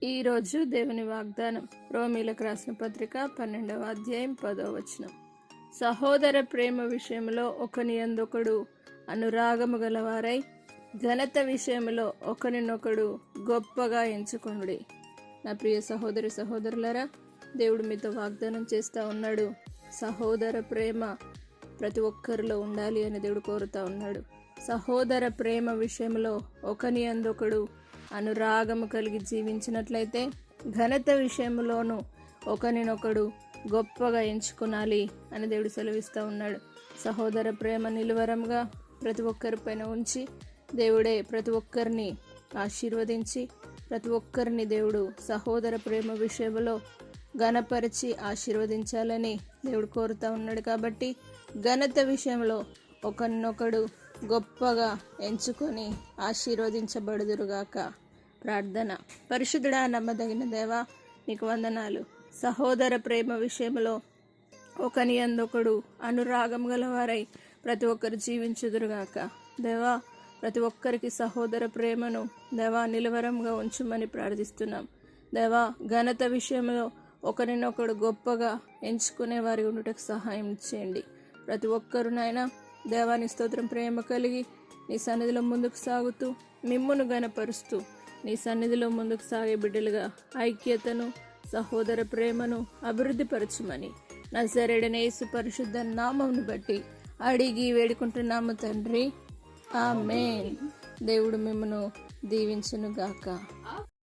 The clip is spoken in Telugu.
ఈరోజు దేవుని వాగ్దానం రోమీలకు రాసిన పత్రిక 12వ అధ్యాయం 10వ వచనం. సహోదర ప్రేమ విషయంలో ఒకనియందొకడు అనురాగము గలవారై ఘనత విషయంలో ఒకరినొకడు గొప్పగా ఎంచుకొనుడి. నా ప్రియ సహోదరి సహోదరులారా, దేవుడు మీతో వాగ్దానం చేస్తూ ఉన్నాడు. సహోదర ప్రేమ ప్రతి ఒక్కరిలో ఉండాలి అని దేవుడు కోరుతా ఉన్నాడు. సహోదర ప్రేమ విషయంలో ఒకనియందొకడు అనురాగము కలిగి జీవించినట్లయితే ఘనత విషయంలోనూ ఒకరినొకడు గొప్పగా ఎంచుకొనాలి అని దేవుడు సెలవిస్తూ ఉన్నాడు. సహోదర ప్రేమ నిలువరంగా ప్రతి ఒక్కరిపైన ఉంచి దేవుడే ప్రతి ఒక్కరిని ఆశీర్వదించి ప్రతి ఒక్కరిని దేవుడు సహోదర ప్రేమ విషయంలో ఘనపరిచి ఆశీర్వదించాలని దేవుడు కోరుతూ ఉన్నాడు. కాబట్టి ఘనత విషయంలో ఒకరినొకడు గొప్పగా ఎంచుకొని ఆశీర్వదించబడుదురుగాక. ప్రార్థన. పరిశుద్ధుడా, నమ్మదగిన దేవా, నీకు వందనాలు. సహోదర ప్రేమ విషయంలో ఒకనియందొకడు అనురాగం గలవారై ప్రతి ఒక్కరు జీవించుదురుగాక. దేవా, ప్రతి ఒక్కరికి సహోదర ప్రేమను దేవా నిలవరంగా ఉంచుమని ప్రార్థిస్తున్నాం. దేవా, ఘనత విషయంలో ఒకరినొకడు గొప్పగా ఎంచుకునే వారి ఉండుటకు సహాయం చేయండి. ప్రతి ఒక్కరునైనా దేవాని స్తోత్రం ప్రేమ కలిగి నీ సన్నిధిలో ముందుకు సాగుతూ మిమ్మును గనపరుస్తూ నీ సన్నిధిలో ముందుకు సాగే బిడ్డలుగా ఐక్యతను సహోదర ప్రేమను అభివృద్ధిపరచుమని నజరేయుడైన యేసు పరిశుద్ధ నామమును బట్టి అడిగి వేడుకుంటున్నాము తండ్రి, ఆమేన్. దేవుడు మిమ్మును దీవించును గాక.